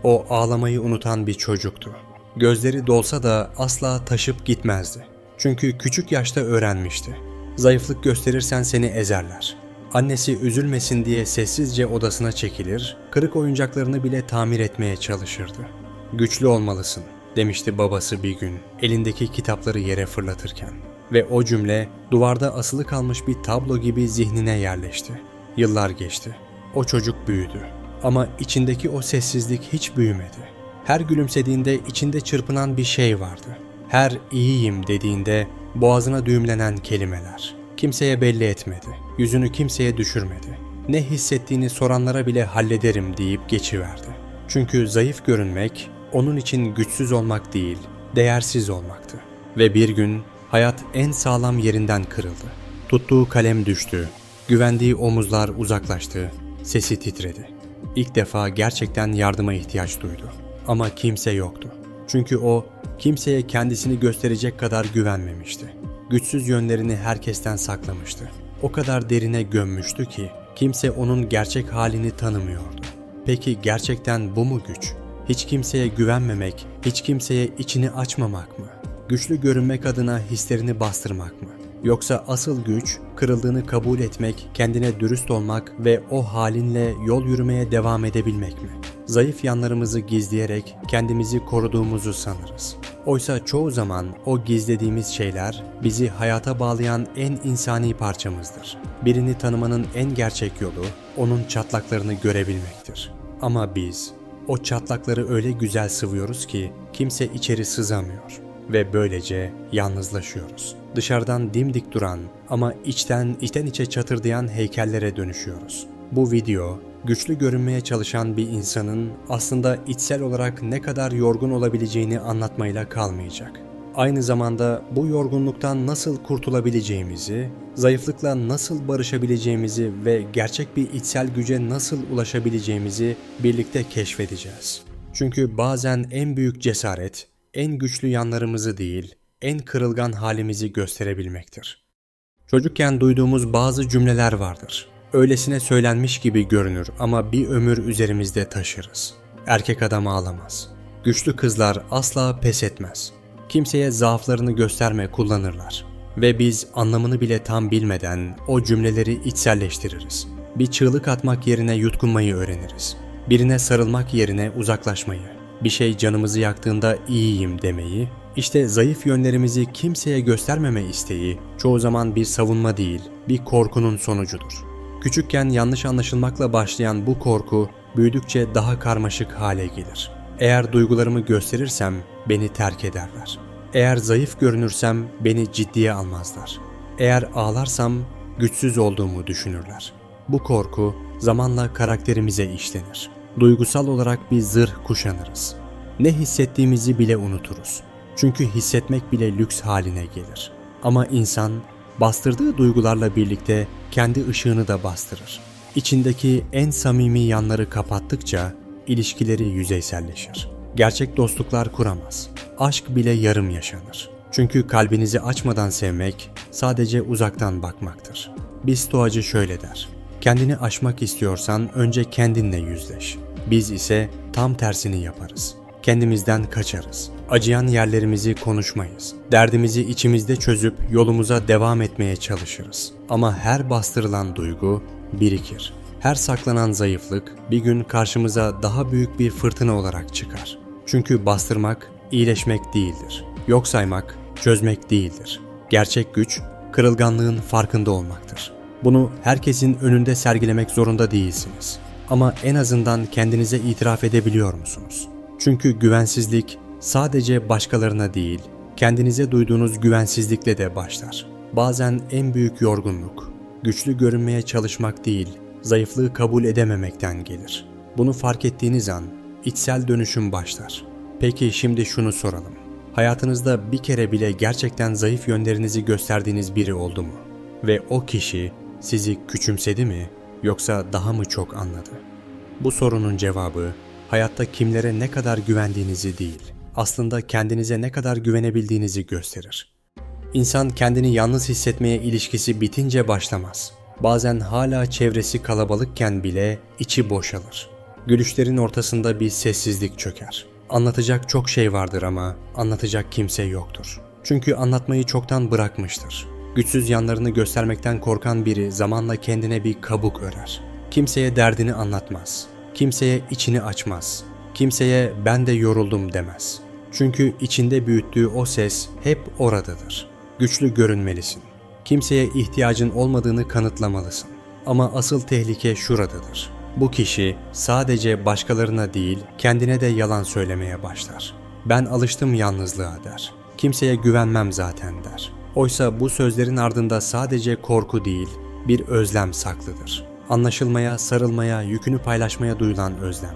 O ağlamayı unutan bir çocuktu. Gözleri dolsa da asla taşıp gitmezdi. Çünkü küçük yaşta öğrenmişti. Zayıflık gösterirsen seni ezerler. Annesi üzülmesin diye sessizce odasına çekilir, kırık oyuncaklarını bile tamir etmeye çalışırdı. "Güçlü olmalısın," demişti babası bir gün, elindeki kitapları yere fırlatırken. Ve o cümle duvarda asılı kalmış bir tablo gibi zihnine yerleşti. Yıllar geçti. O çocuk büyüdü. Ama içindeki o sessizlik hiç büyümedi. Her gülümsediğinde içinde çırpınan bir şey vardı. Her "iyiyim" dediğinde boğazına düğümlenen kelimeler. Kimseye belli etmedi. Yüzünü kimseye düşürmedi. Ne hissettiğini soranlara bile "hallederim" deyip geçiverdi. Çünkü zayıf görünmek onun için güçsüz olmak değil, değersiz olmaktı. Ve bir gün hayat en sağlam yerinden kırıldı. Tuttuğu kalem düştü. Güvendiği omuzlar uzaklaştı. Sesi titredi. İlk defa gerçekten yardıma ihtiyaç duydu. Ama kimse yoktu. Çünkü o kimseye kendisini gösterecek kadar güvenmemişti. Güçsüz yönlerini herkesten saklamıştı. O kadar derine gömmüştü ki kimse onun gerçek halini tanımıyordu. Peki gerçekten bu mu güç? Hiç kimseye güvenmemek, hiç kimseye içini açmamak mı? Güçlü görünmek adına hislerini bastırmak mı? Yoksa asıl güç, kırıldığını kabul etmek, kendine dürüst olmak ve o halinle yol yürümeye devam edebilmek mi? Zayıf yanlarımızı gizleyerek kendimizi koruduğumuzu sanırız. Oysa çoğu zaman o gizlediğimiz şeyler bizi hayata bağlayan en insani parçamızdır. Birini tanımanın en gerçek yolu onun çatlaklarını görebilmektir. Ama biz o çatlakları öyle güzel sıvıyoruz ki kimse içeri sızamıyor ve böylece yalnızlaşıyoruz. Dışarıdan dimdik duran ama içten içe çatırdayan heykellere dönüşüyoruz. Bu video, güçlü görünmeye çalışan bir insanın aslında içsel olarak ne kadar yorgun olabileceğini anlatmayla kalmayacak. Aynı zamanda bu yorgunluktan nasıl kurtulabileceğimizi, zayıflıkla nasıl barışabileceğimizi ve gerçek bir içsel güce nasıl ulaşabileceğimizi birlikte keşfedeceğiz. Çünkü bazen en büyük cesaret, en güçlü yanlarımızı değil, en kırılgan halimizi gösterebilmektir. Çocukken duyduğumuz bazı cümleler vardır. Öylesine söylenmiş gibi görünür ama bir ömür üzerimizde taşırız. Erkek adam ağlamaz. Güçlü kızlar asla pes etmez. Kimseye zaaflarını gösterme kullanırlar. Ve biz anlamını bile tam bilmeden o cümleleri içselleştiririz. Bir çığlık atmak yerine yutkunmayı öğreniriz. Birine sarılmak yerine uzaklaşmayı. Bir şey canımızı yaktığında "iyiyim" demeyi, işte zayıf yönlerimizi kimseye göstermeme isteği çoğu zaman bir savunma değil, bir korkunun sonucudur. Küçükken yanlış anlaşılmakla başlayan bu korku büyüdükçe daha karmaşık hale gelir. Eğer duygularımı gösterirsem beni terk ederler. Eğer zayıf görünürsem beni ciddiye almazlar. Eğer ağlarsam güçsüz olduğumu düşünürler. Bu korku zamanla karakterimize işlenir. Duygusal olarak bir zırh kuşanırız. Ne hissettiğimizi bile unuturuz. Çünkü hissetmek bile lüks haline gelir. Ama insan bastırdığı duygularla birlikte kendi ışığını da bastırır. İçindeki en samimi yanları kapattıkça ilişkileri yüzeyselleşir. Gerçek dostluklar kuramaz. Aşk bile yarım yaşanır. Çünkü kalbinizi açmadan sevmek sadece uzaktan bakmaktır. Bir stoacı şöyle der: kendini aşmak istiyorsan önce kendinle yüzleş. Biz ise tam tersini yaparız. Kendimizden kaçarız. Acıyan yerlerimizi konuşmayız. Derdimizi içimizde çözüp yolumuza devam etmeye çalışırız. Ama her bastırılan duygu birikir. Her saklanan zayıflık bir gün karşımıza daha büyük bir fırtına olarak çıkar. Çünkü bastırmak iyileşmek değildir. Yok saymak çözmek değildir. Gerçek güç kırılganlığın farkında olmaktır. Bunu herkesin önünde sergilemek zorunda değilsiniz. Ama en azından kendinize itiraf edebiliyor musunuz? Çünkü güvensizlik sadece başkalarına değil, kendinize duyduğunuz güvensizlikle de başlar. Bazen en büyük yorgunluk, güçlü görünmeye çalışmak değil, zayıflığı kabul edememekten gelir. Bunu fark ettiğiniz an içsel dönüşüm başlar. Peki şimdi şunu soralım. Hayatınızda bir kere bile gerçekten zayıf yönlerinizi gösterdiğiniz biri oldu mu? Ve o kişi sizi küçümsedi mi yoksa daha mı çok anladı? Bu sorunun cevabı hayatta kimlere ne kadar güvendiğinizi değil, aslında kendinize ne kadar güvenebildiğinizi gösterir. İnsan kendini yalnız hissetmeye ilişkisi bitince başlamaz. Bazen hala çevresi kalabalıkken bile içi boşalır. Gülüşlerin ortasında bir sessizlik çöker. Anlatacak çok şey vardır ama anlatacak kimse yoktur. Çünkü anlatmayı çoktan bırakmıştır. Güçsüz yanlarını göstermekten korkan biri zamanla kendine bir kabuk örer. Kimseye derdini anlatmaz. Kimseye içini açmaz. Kimseye ben de yoruldum demez. Çünkü içinde büyüttüğü o ses hep oradadır. Güçlü görünmelisin. Kimseye ihtiyacın olmadığını kanıtlamalısın. Ama asıl tehlike şuradadır. Bu kişi sadece başkalarına değil, kendine de yalan söylemeye başlar. Ben alıştım yalnızlığa der. Kimseye güvenmem zaten der. Oysa bu sözlerin ardında sadece korku değil, bir özlem saklıdır. Anlaşılmaya, sarılmaya, yükünü paylaşmaya duyulan özlem.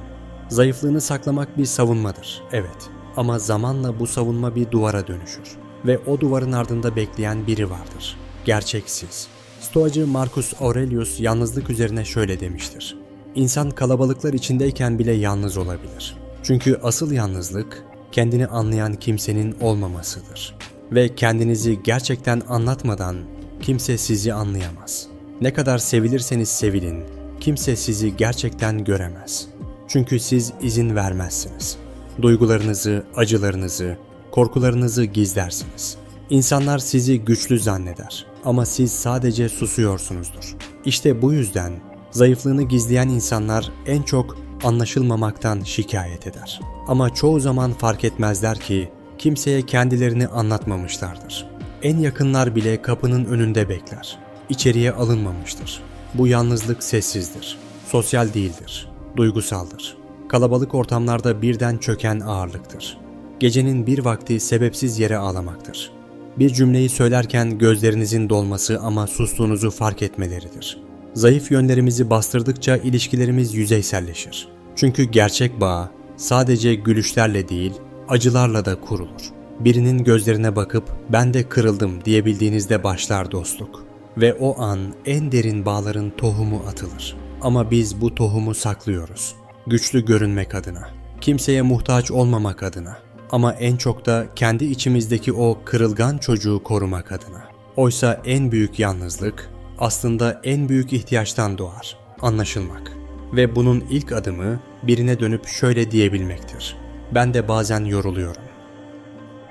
Zayıflığını saklamak bir savunmadır, evet. Ama zamanla bu savunma bir duvara dönüşür. Ve o duvarın ardında bekleyen biri vardır. Gerçeksiz. Stoacı Marcus Aurelius yalnızlık üzerine şöyle demiştir. İnsan kalabalıklar içindeyken bile yalnız olabilir. Çünkü asıl yalnızlık, kendini anlayan kimsenin olmamasıdır. Ve kendinizi gerçekten anlatmadan kimse sizi anlayamaz. Ne kadar sevilirseniz sevilin, kimse sizi gerçekten göremez. Çünkü siz izin vermezsiniz. Duygularınızı, acılarınızı, korkularınızı gizlersiniz. İnsanlar sizi güçlü zanneder ama siz sadece susuyorsunuzdur. İşte bu yüzden zayıflığını gizleyen insanlar en çok anlaşılmamaktan şikayet eder. Ama çoğu zaman fark etmezler ki kimseye kendilerini anlatmamışlardır. En yakınlar bile kapının önünde bekler. İçeriye alınmamıştır. Bu yalnızlık sessizdir. Sosyal değildir. Duygusaldır. Kalabalık ortamlarda birden çöken ağırlıktır. Gecenin bir vakti sebepsiz yere ağlamaktır. Bir cümleyi söylerken gözlerinizin dolması ama sustuğunuzu fark etmeleridir. Zayıf yönlerimizi bastırdıkça ilişkilerimiz yüzeyselleşir. Çünkü gerçek bağ sadece gülüşlerle değil, acılarla da kurulur. Birinin gözlerine bakıp ben de kırıldım diyebildiğinizde başlar dostluk. Ve o an en derin bağların tohumu atılır. Ama biz bu tohumu saklıyoruz. Güçlü görünmek adına, kimseye muhtaç olmamak adına ama en çok da kendi içimizdeki o kırılgan çocuğu korumak adına. Oysa en büyük yalnızlık aslında en büyük ihtiyaçtan doğar, anlaşılmak. Ve bunun ilk adımı birine dönüp şöyle diyebilmektir. Ben de bazen yoruluyorum.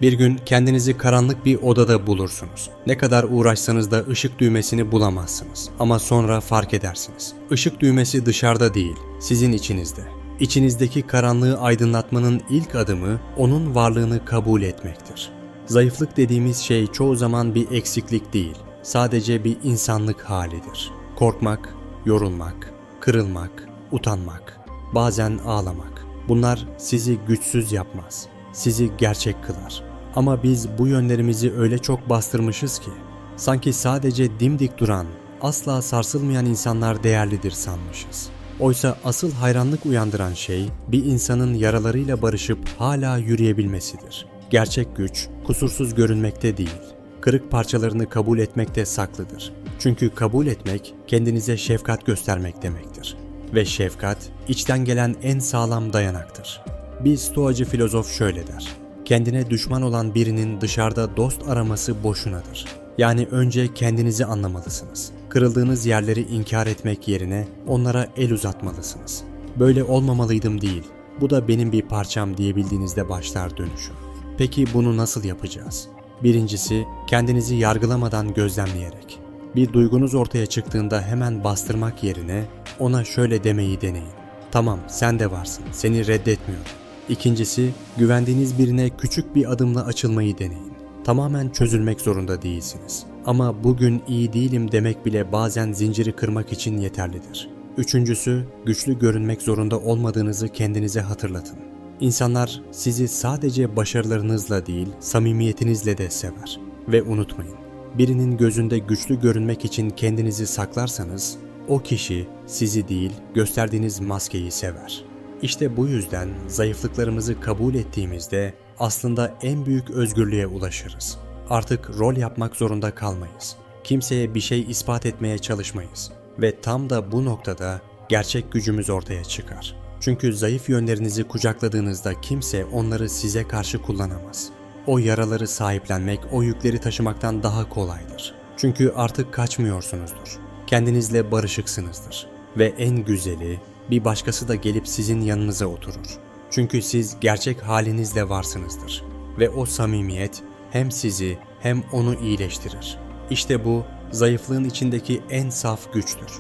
Bir gün kendinizi karanlık bir odada bulursunuz. Ne kadar uğraşsanız da ışık düğmesini bulamazsınız. Ama sonra fark edersiniz. Işık düğmesi dışarıda değil, sizin içinizde. İçinizdeki karanlığı aydınlatmanın ilk adımı onun varlığını kabul etmektir. Zayıflık dediğimiz şey çoğu zaman bir eksiklik değil, sadece bir insanlık halidir. Korkmak, yorulmak, kırılmak, utanmak, bazen ağlamak. Bunlar sizi güçsüz yapmaz. Sizi gerçek kılar. Ama biz bu yönlerimizi öyle çok bastırmışız ki, sanki sadece dimdik duran, asla sarsılmayan insanlar değerlidir sanmışız. Oysa asıl hayranlık uyandıran şey, bir insanın yaralarıyla barışıp hala yürüyebilmesidir. Gerçek güç, kusursuz görünmekte değil, kırık parçalarını kabul etmekte saklıdır. Çünkü kabul etmek, kendinize şefkat göstermek demektir. Ve şefkat, içten gelen en sağlam dayanaktır. Bir stoacı filozof şöyle der. Kendine düşman olan birinin dışarıda dost araması boşunadır. Yani önce kendinizi anlamalısınız. Kırıldığınız yerleri inkar etmek yerine onlara el uzatmalısınız. Böyle olmamalıydım değil, bu da benim bir parçam diyebildiğinizde başlar dönüşüm. Peki bunu nasıl yapacağız? Birincisi, kendinizi yargılamadan gözlemleyerek. Bir duygunuz ortaya çıktığında hemen bastırmak yerine ona şöyle demeyi deneyin. Tamam, sen de varsın, seni reddetmiyorum. İkincisi, güvendiğiniz birine küçük bir adımla açılmayı deneyin. Tamamen çözülmek zorunda değilsiniz. Ama bugün iyi değilim demek bile bazen zinciri kırmak için yeterlidir. Üçüncüsü, güçlü görünmek zorunda olmadığınızı kendinize hatırlatın. İnsanlar sizi sadece başarılarınızla değil, samimiyetinizle de sever. Ve unutmayın, birinin gözünde güçlü görünmek için kendinizi saklarsanız, o kişi sizi değil, gösterdiğiniz maskeyi sever. İşte bu yüzden zayıflıklarımızı kabul ettiğimizde aslında en büyük özgürlüğe ulaşırız. Artık rol yapmak zorunda kalmayız. Kimseye bir şey ispat etmeye çalışmayız. Ve tam da bu noktada gerçek gücümüz ortaya çıkar. Çünkü zayıf yönlerinizi kucakladığınızda kimse onları size karşı kullanamaz. O yaraları sahiplenmek, o yükleri taşımaktan daha kolaydır. Çünkü artık kaçmıyorsunuzdur. Kendinizle barışıksınızdır. Ve en güzeli, bir başkası da gelip sizin yanınıza oturur. Çünkü siz gerçek halinizle varsınızdır. Ve o samimiyet hem sizi hem onu iyileştirir. İşte bu zayıflığın içindeki en saf güçtür.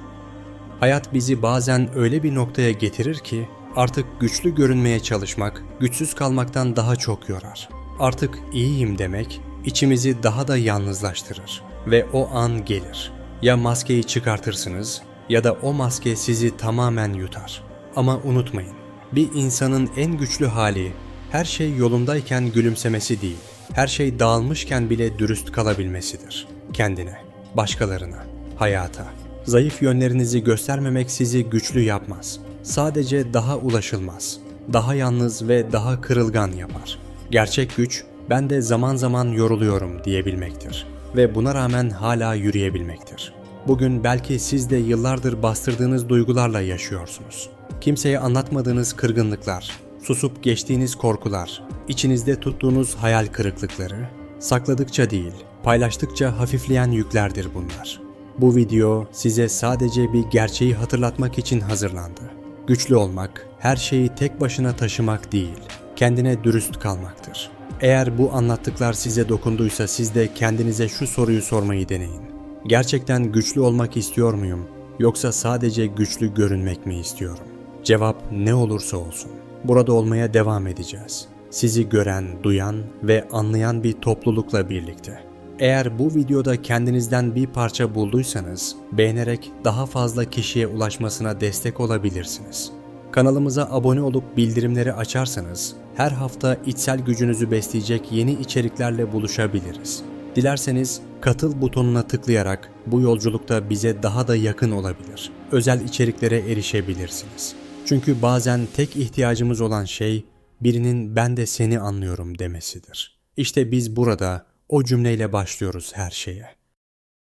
Hayat bizi bazen öyle bir noktaya getirir ki artık güçlü görünmeye çalışmak güçsüz kalmaktan daha çok yorar. Artık iyiyim demek içimizi daha da yalnızlaştırır. Ve o an gelir. Ya maskeyi çıkartırsınız ya da o maske sizi tamamen yutar. Ama unutmayın, bir insanın en güçlü hali her şey yolundayken gülümsemesi değil, her şey dağılmışken bile dürüst kalabilmesidir. Kendine, başkalarına, hayata. Zayıf yönlerinizi göstermemek sizi güçlü yapmaz. Sadece daha ulaşılmaz, daha yalnız ve daha kırılgan yapar. Gerçek güç, ben de zaman zaman yoruluyorum diyebilmektir. Ve buna rağmen hala yürüyebilmektir. Bugün belki siz de yıllardır bastırdığınız duygularla yaşıyorsunuz. Kimseye anlatmadığınız kırgınlıklar, susup geçtiğiniz korkular, içinizde tuttuğunuz hayal kırıklıkları, sakladıkça değil, paylaştıkça hafifleyen yüklerdir bunlar. Bu video size sadece bir gerçeği hatırlatmak için hazırlandı. Güçlü olmak, her şeyi tek başına taşımak değil, kendine dürüst kalmaktır. Eğer bu anlattıklar size dokunduysa siz de kendinize şu soruyu sormayı deneyin. Gerçekten güçlü olmak istiyor muyum, yoksa sadece güçlü görünmek mi istiyorum? Cevap ne olursa olsun. Burada olmaya devam edeceğiz. Sizi gören, duyan ve anlayan bir toplulukla birlikte. Eğer bu videoda kendinizden bir parça bulduysanız, beğenerek daha fazla kişiye ulaşmasına destek olabilirsiniz. Kanalımıza abone olup bildirimleri açarsanız, her hafta içsel gücünüzü besleyecek yeni içeriklerle buluşabiliriz. Dilerseniz katıl butonuna tıklayarak bu yolculukta bize daha da yakın olabilir. Özel içeriklere erişebilirsiniz. Çünkü bazen tek ihtiyacımız olan şey birinin "ben de seni anlıyorum" demesidir. İşte biz burada o cümleyle başlıyoruz her şeye.